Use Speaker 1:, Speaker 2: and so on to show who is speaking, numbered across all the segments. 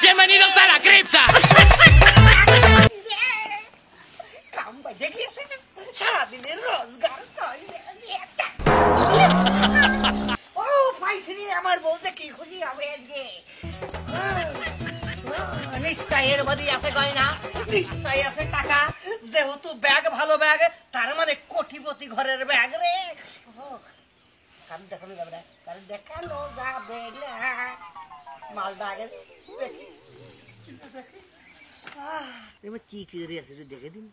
Speaker 1: Bienvenidos a la cripta.
Speaker 2: সারাদিনের রোজগার ও পাইছি আমার বউ যে কি খুশি হবে আজকে নিশ্চয় এর মধ্যে আছে গয়না নিশ্চয় আছে টাকা যেহেতু ব্যাগ ভালো ব্যাগ তার মানে কোটিপতি ঘরের ব্যাগ রে কারণ দেখানো যাবে না কারণ দেখানো যাবে না মালটা আগে দেখি কি করে আছে দেখে দিন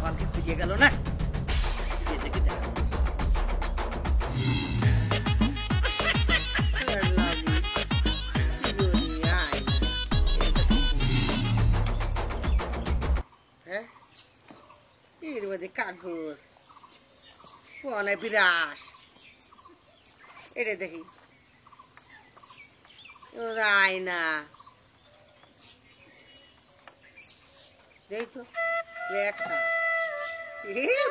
Speaker 2: মালকে ফিরিয়ে গেল না দেখে দেখা কাগজ কোন বিরাস এটা দেখি আয়না দেখি তো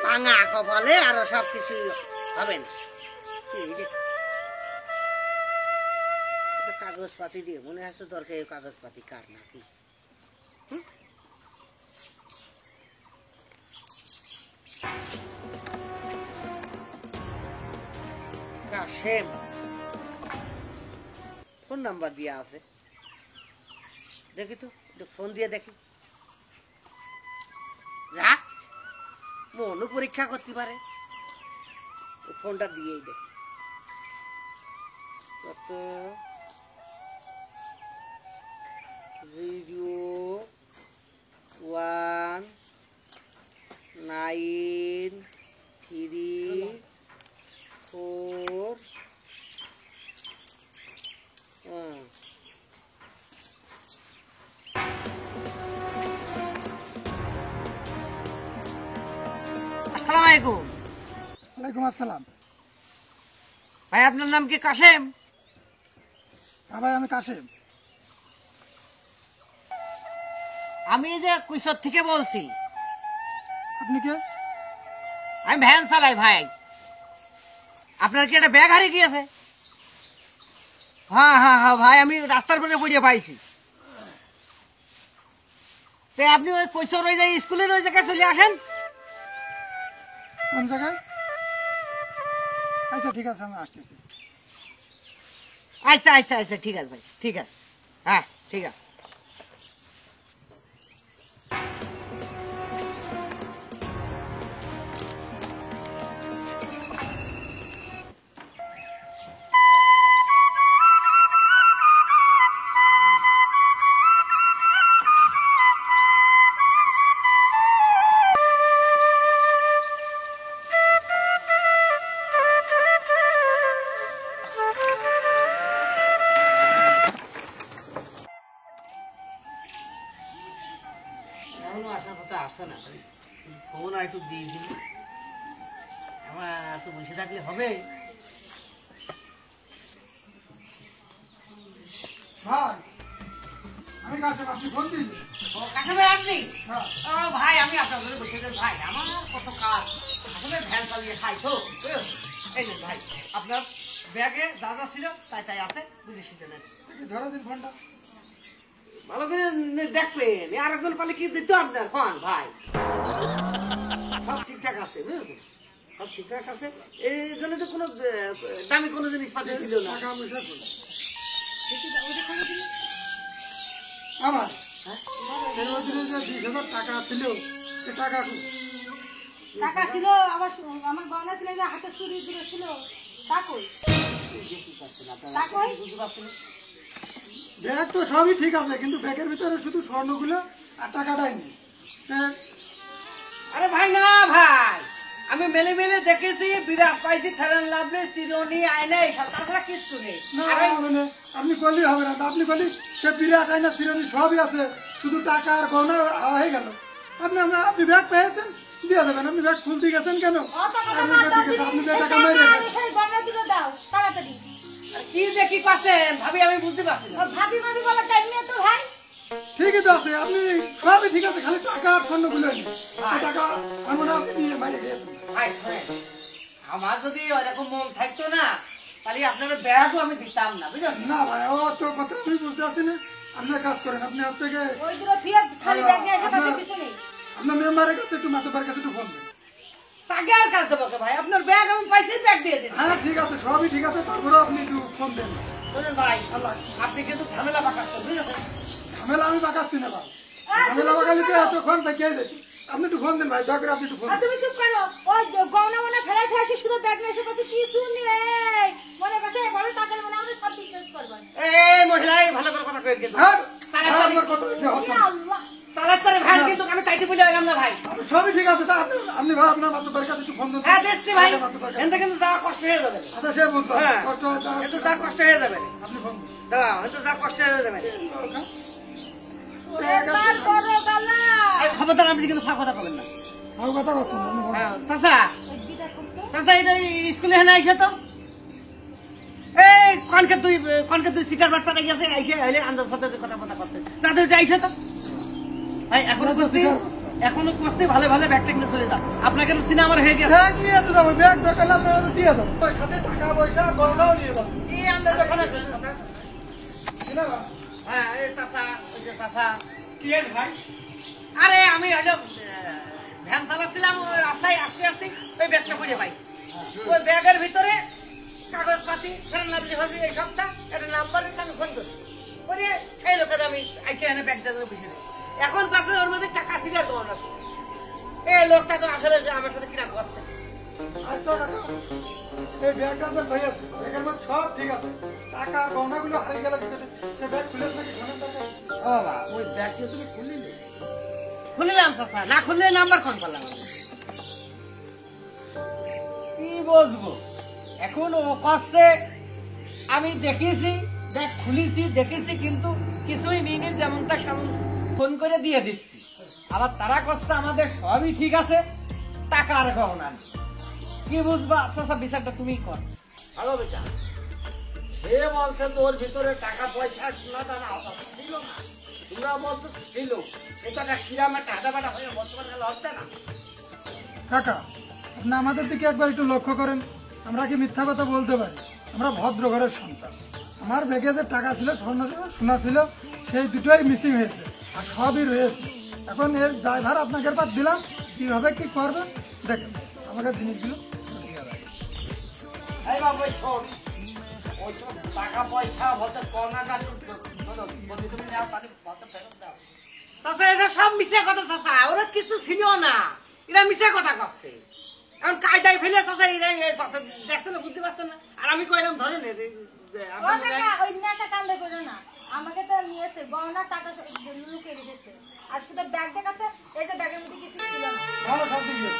Speaker 2: ভাঙা কপালে আরো সবকিছু হবে না কাগজপাতি দিয়ে মনে আছে দরকার কাগজপাতি কার নাকি কাশেম ফোন নাম্বার দিয়া আছে দেখি তো ফোন দিয়ে দেখি যা মনও পরীক্ষা করতে পারে ফোনটা দিয়েই দেখি কত 01934 আসসালামু আলাইকুম
Speaker 3: ওয়ালাইকুম আসসালাম
Speaker 2: ভাই আপনার নাম কি কাশেম
Speaker 3: হ্যাঁ ভাই আমি কাশেম
Speaker 2: আমি যে কুইসর থেকে বলছি
Speaker 3: আপনি কে
Speaker 2: আমি ভ্যান চালাই ভাই আপনার কি একটা ব্যাগ হারিয়ে গিয়েছে হ্যাঁ হ্যাঁ হ্যাঁ ভাই আমি রাস্তার পরে পড়িয়ে পাইছি আপনি ওই কৈশোর ওই জায়গায় স্কুলের ওই জায়গায় চলে আসেন
Speaker 3: কোন জায়গায় আচ্ছা ঠিক আছে আমি আসতেছি
Speaker 2: আচ্ছা আচ্ছা আচ্ছা ঠিক আছে ভাই ঠিক আছে হ্যাঁ ঠিক আছে আসার কথা আসছে না ফোন আর একটু দিয়ে দিন আমার তো বসে থাকলে হবে
Speaker 3: ভাই আমি কাশেম আপনি ফোন দিন
Speaker 2: ও কাশেম ভাই আপনি ও ভাই আমি আপনার ঘরে বসে থাকি ভাই আমার কত কাজ আসলে ভ্যান চালিয়ে খাই তো এই যে ভাই আপনার ব্যাগে যা যা ছিল তাই তাই আছে বুঝে শিখে নেন
Speaker 3: ধরো দিন ফোনটা
Speaker 2: ভালো করে দেখবেন আর একজন পালে কি দিত আপনার ফোন ভাই সব ঠিকঠাক আছে বুঝলেন সব ঠিকঠাক আছে এই জন্য তো কোনো দামি কোনো জিনিস পাতে ছিল না
Speaker 3: টাকা আমার এর মধ্যে যে 20,000 টাকা ছিল সে টাকা
Speaker 4: টাকা ছিল আবার আমার গয়না ছিল যে হাতে চুরি দূরে ছিল তা কই তা কই
Speaker 3: ব্যাগ তো সবই ঠিক আছে কিন্তু ব্যাগের ভিতরে শুধু স্বর্ণগুলো আর টাকাটাই নেই
Speaker 2: আরে ভাই না ভাই আমি মেলে মেলে দেখেছি বিরাস পাইছি ফেরান লাভলে চিরনি আয়না এইসব তাছাড়া কিচ্ছু নেই
Speaker 3: না মানে আপনি করলেই হবে না আপনি করলেই সে বিরাট আয়না চিরনি সবই আছে শুধু টাকা আর গহনা হয়ে গেল আপনি ব্যাগ পেয়েছেন দিয়ে দেবেন আপনি ব্যাগ খুলতে গেছেন কেন আপনি টাকা মেরে
Speaker 4: সেই গয়না দিলে দাও তাড়াতাড়ি
Speaker 2: কি দেখি পাচ্ছেন ভাবি আমি বুঝতে পারছি না
Speaker 4: ভাবি ভাবি বলা টাইম নেই তো ভাই
Speaker 3: ঠিকই তো আছে আপনি সবই ঠিক আছে খালি টাকা আর স্বর্ণগুলো নেই টাকা এমন আপনি দিয়ে মারিয়ে গেছেন
Speaker 2: ভাই আমার যদি ওরকম মন থাকতো না তাহলে আপনার ব্যাগও আমি দিতাম না, বুঝলেন?
Speaker 3: না ভাই, ও তো কথা আমি বুঝতে আসি না। আপনি এক কাজ করেন, আপনি হচ্ছে গিয়ে
Speaker 4: ওই দিন থিয়া খালি ব্যাগ নিয়ে এসে কাছে কিছু নেই।
Speaker 3: আপনার মেম্বারের কাছে একটু মাতবার কাছে একটু ফোন দেন।
Speaker 2: তাকে আর কাজ দেবো কে ভাই? আপনার ব্যাগ আমি পাইছি, ব্যাগ দিয়ে দিচ্ছি।
Speaker 3: হ্যাঁ ঠিক আছে, সবই ঠিক আছে, তারপরে আপনি একটু ফোন দেন।
Speaker 2: শুনুন ভাই,
Speaker 3: আল্লাহ,
Speaker 2: আপনি কিন্তু ঝামেলা পাকাচ্ছেন, বুঝলেন?
Speaker 3: ঝামেলা আমি পাকাচ্ছি না ভাই, ঝামেলা পাকালিতে এতক্ষণ পেকে যেত। আপনি একটু ফোন দেন ভাই, দয়া করে আপনি একটু ফোন
Speaker 4: আর
Speaker 3: দেন।
Speaker 4: তুমি চুপ করো, ওই গহনা মনে ফেলাই আসে শুধু ব্যাগ নিয়ে এসে কাছে কিছু নেই। মনে কাছে এভাবে তাকালে মনে আমরা সব বিশ্বাস করবেন।
Speaker 2: এই মহিলা, এই ভালো করে কথা কইেন কিন্তু।
Speaker 3: হ্যাঁ, আমার কথা হচ্ছে
Speaker 4: ইয়া আল্লাহ,
Speaker 2: সালাদ করে ভাই কিন্তু আমি তাইতে বুঝে গেলাম না ভাই।
Speaker 3: সবই ঠিক আছে, তা আপনি ভাই আপনার মাতবার কাছে একটু ফোন দেন।
Speaker 2: হ্যাঁ দিচ্ছি ভাই,
Speaker 3: মাতব্বরের কাছে।
Speaker 2: এতে কিন্তু যা কষ্ট হয়ে যাবে।
Speaker 3: আচ্ছা সে বুঝলো,
Speaker 2: হ্যাঁ।
Speaker 3: কষ্ট হয়েছে,
Speaker 2: কিন্তু যা কষ্ট হয়ে যাবে,
Speaker 3: আপনি ফোন দেন।
Speaker 2: দাঁড়া, কিন্তু যা কষ্ট হয়ে যাবে।
Speaker 4: ওরে বাপ করো গালা।
Speaker 2: এই খবরদার আপনি কিন্তু ফাঁকা কথা বলেন না।
Speaker 3: আমার কথা বলছেন, আপনি ফোন দেন।
Speaker 2: হ্যাঁ, চাচা,
Speaker 4: ওই বিটা করতো।
Speaker 2: চাচা এটা স্কুলে হেনা আইসে তো। এই কনকে তুই সিটার বাট পাঠাই গেছে, আইসে হইলে আন্দাজ করতে কথা করছে। তাদের এটা আইসে তো। ভাই এখনো করছি ভালো ভালো ব্যাগটা কিনে চলে যা। আপনাকে সিনেমার হয়ে গেছে।
Speaker 3: ব্যাগ নিয়ে তো যাবো, ব্যাগ দরকার হলে আপনারা দিয়ে যাবো, ওই সাথে টাকা পয়সা গয়নাও নিয়ে যাবো।
Speaker 2: এই আন্দাজ ওখানে
Speaker 3: কি না ভাই?
Speaker 2: হ্যাঁ, এই চাচা, ওই যে চাচা।
Speaker 1: কি এর ভাই?
Speaker 2: আরে আমি হলো ভ্যান চালাচ্ছিলাম, ওই রাস্তায় আসতে আসতে ওই ব্যাগটা খুঁজে পাইছি। ওই ব্যাগের ভিতরে কাগজপাতি ফেরান এই সবটা একটা নাম্বার আমি ফোন করি করে এই লোকের আমি আইসে এনে ব্যাগটা পিছিয়ে দিই। এখন কাছে ওর মধ্যে টাকা সিরিয়াল দোকান আছে। এই লোকটা তো আসলে আমার সাথে কিনা করছে।
Speaker 3: আচ্ছা কাকা, এই ব্যাগটা তো ভাই আছে, ব্যাগের মধ্যে সব ঠিক আছে, টাকা গহনাগুলো হারিয়ে গেল ভিতরে, সে ব্যাগ খুলে নাকি ধনের টাকা।
Speaker 2: বাবা, ওই ব্যাগটা তুমি খুলিলে? খুলিলাম চাচা, না খুললে নাম্বার ফোন করলাম। কি বসবো এখন? ও করছে আমি দেখেছি, ব্যাগ খুলেছি দেখেছি, কিন্তু কিছুই নিইনি, যেমন তা সেমন ফোন করে দিয়ে দিচ্ছি। আবার তারা করছে আমাদের সবই ঠিক আছে, টাকা আর গহনা নেই। কি বুঝবা চাচা, বিচারটা তুমিই কর।
Speaker 5: ভালো বেটা, সে বলছে তোর ভিতরে টাকা পয়সা সোনা দানা ছিল না, তোমরা বলছো ছিল। এটা একটা কিরাম একটা হাঁটাবাটা হয়ে বর্তমান গেলে হচ্ছে না।
Speaker 3: কাকা, আপনি আমাদের দিকে একবার একটু লক্ষ্য করেন, আমরা কি মিথ্যা কথা বলতে পারি? আমরা ভদ্র ঘরের সন্তান। আমার ব্যাগে যে টাকা ছিল, স্বর্ণ ছিল, সোনা ছিল, সেই দুটোই মিসিং হয়েছে, আর সবই রয়েছে। এখন এর ড্রাইভার আপনাকে বাদ দিলাম, কিভাবে কি করবেন দেখেন, আমাকে জিনিসগুলো ঠিক আছে।
Speaker 5: এই বাবু, ওই শোন, ওই সব টাকা পয়সা বলতে করোনাটা যদি তুমি নেও তাহলে বলতে ফেরত দাও।
Speaker 2: চাচা এসব সব মিশে কথা চাচা, ওরা কিছু ছিল না, এরা মিশে কথা করছে। এখন কায়দায় ফেলে চাচা এরা দেখছে না, বুঝতে পারছে না। আর আমি কইলাম ধরেন
Speaker 4: ও কাকা, ওই নাটা কান্দে করো না। আমাকে তো নিয়েছে গহনা, টাকা লুকিয়ে রেখেছে। আর শুধু ব্যাগ দেখাচ্ছে, এই যে ব্যাগের মধ্যে কিছু ছিল না।
Speaker 3: ভালো সব ঠিক আছে।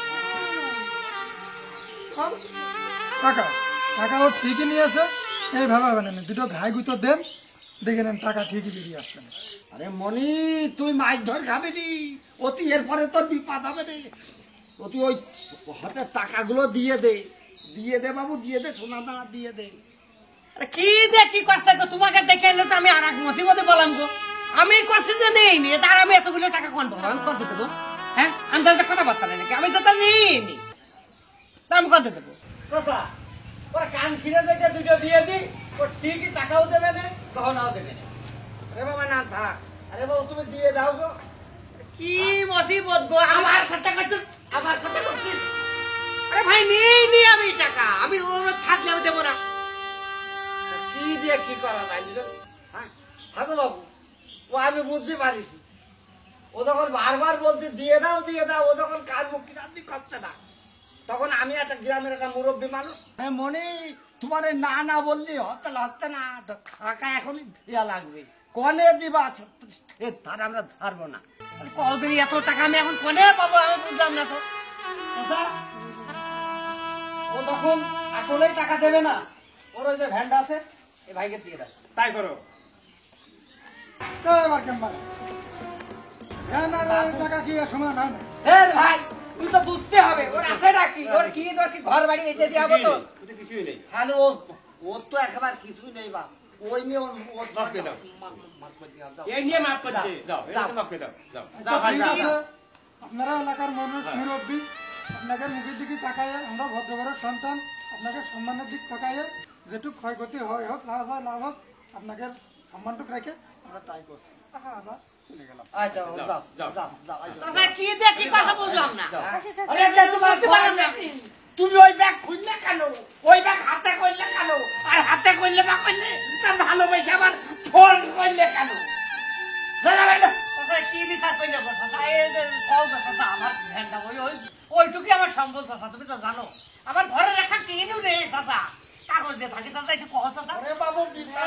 Speaker 3: কাকা, টাকা ও ঠিকই নিয়েছে, এইভাবে হবে না, দুটো ঘাই গুঁতো দেন, দেখে নেন টাকা ঠিকই বেরিয়ে আসবে না।
Speaker 5: আরে মনি, তুই মাছ ধর খাবি নি, অতি এরপরে তোর বিপদ হবে রে। অতি ওই হাতে টাকাগুলো দিয়ে দে বাবু, দিয়ে দে, সোনা দানা দিয়ে দে।
Speaker 2: আরে কি দেখি করছে গো? তোমাকে দেখে এলে তো আমি আর এক মুসিবতে বললাম গো। আমি করছি যে নেই নি, তার আমি এতগুলো টাকা কোন পাবো? আমি করতে দেবো? হ্যাঁ, আন্দাজে কথাবার্তা নেই নাকি? আমি তো তা নেই নি, তা আমি করতে দেবো? চাচা, ওরা কান ছিঁড়ে যেটা দুটো দিয়ে দিই, ও ঠিকই টাকাও দেবে না, গহনাও দেবে না।
Speaker 5: আরে বাবা না থাক, আরে বাবু তুমি দিয়ে দাও গো।
Speaker 2: কি মুসিবত গো! আমার খরচা করছিস, আমার খরচা করছিস। আরে ভাই নেই নি আমি টাকা, আমি ওর থাকলে আমি দেবো না।
Speaker 5: কি দিয়ে কি করা যায় হ্যাঁ হাগো বাবু, ও আমি বুঝতে পারিছি। ও যখন বারবার বলছে দিয়ে দাও, ও যখন কাজ মুক্তি রাজি করছে না, তখন আমি একটা গ্রামের একটা মুরব্বী মানুষ, হ্যাঁ মনে তোমার না না বললি হচ্ছে না, টাকা এখনই দেওয়া লাগবে, কনে দিবা তার আমরা ধারবো না।
Speaker 2: কতদিন এত টাকা আমি এখন কোনে পাবো? আমি বুঝলাম না তো।
Speaker 6: চাচা, ও তখন আসলেই টাকা দেবে না, ওর ওই যে ভ্যানটা আছে, এই ভাইকে দিয়ে দেয়।
Speaker 1: তাই করো।
Speaker 3: তো এবার কেমন হ্যাঁ, না টাকা কি আর সমান হয় না?
Speaker 2: হ্যাঁ ভাই, তুই তো বুঝতে হবে ওর আছে নাকি, ওর কি ঘর বাড়ি বেঁচে দিয়ে হবে তো।
Speaker 1: ওতে কিছুই নেই।
Speaker 5: হ্যালো, ওর তো একেবারে কিছুই নেই বা, ওই নিয়ে ওর
Speaker 1: মাফ করে দাও।
Speaker 5: মাফ করে দিও, যাও।
Speaker 1: এই নিয়ে মাফ করতে যাও, এটা মাফ করে দাও, যাও। যাও ভাই,
Speaker 3: ঠিক
Speaker 1: যাও।
Speaker 3: আছে, আপনারা এলাকার মানুষ, মুরব্বী, আপনাকে মুখের দিকে তাকাইয়ে, আমরা ভদ্র ঘরের সন্তান, আপনাকে সম্মানের দিক তাকাইয়ে যেটুক ক্ষয়ক্ষতি হয় হোক লাভ হয় লাভ হোক আপনাকে সম্মানটুক রেখে আমরা তাই করছি আমরা চলে গেলাম।
Speaker 5: আচ্ছা যাও যাও যাও যাও
Speaker 2: চাচা কি দিয়ে কি কথা বুঝলাম না
Speaker 5: আরে যে তোমার বলেন না তুমি ওই ব্যাগ খুললে কেন ওই ব্যাগ হাতে করলে কেন আর হাতে করলে বা করলে তা ভালোবাসে আবার ফোন করলে কেন দাদা ভাই না
Speaker 2: চাচা কি বিচার কইলে গো চাচা এই যে কও না চাচা আমার ভ্যানটা ওইটুকুই আমার সম্বল চাচা তুমি তো জানো আমার ঘরের একটা টিনও নেই চাচা কাগজ দিয়ে থাকি চাচা একটু কহ চাচা
Speaker 5: আরে বাবু বিচার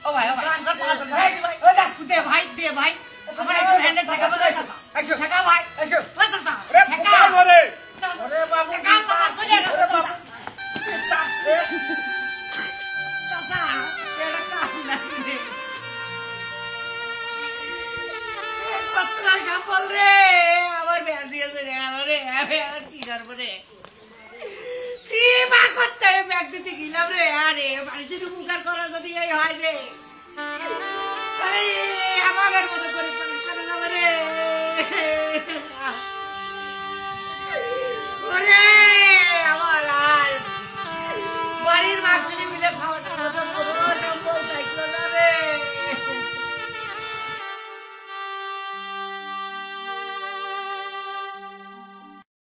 Speaker 2: ও ভাই আমরা পাঁচজন ভাই ও যা দে ভাই আমার একটু হ্যান্ডে ঠেকা বলে চাচা
Speaker 6: আইসো
Speaker 2: ঠেকা ভাই
Speaker 6: আইসো
Speaker 2: ওই চাচা
Speaker 1: আরে
Speaker 2: ঠেকা
Speaker 1: ফুটা মরে
Speaker 5: আরে বাবু
Speaker 2: ঠেকা চাচা চলে গেল
Speaker 5: আরে
Speaker 2: চাচা
Speaker 5: বাবু
Speaker 2: চাচা এটা কাম লাগে পত্র সম্বল রে আমার ব্যাগ দিয়েছে রে আরে আমি আর কি করবো রে কি মা করতে ব্যাগ দিতে গেলাম রে আরে মানুষের উপকার করা যদি এই হয় রে আমাদের মতো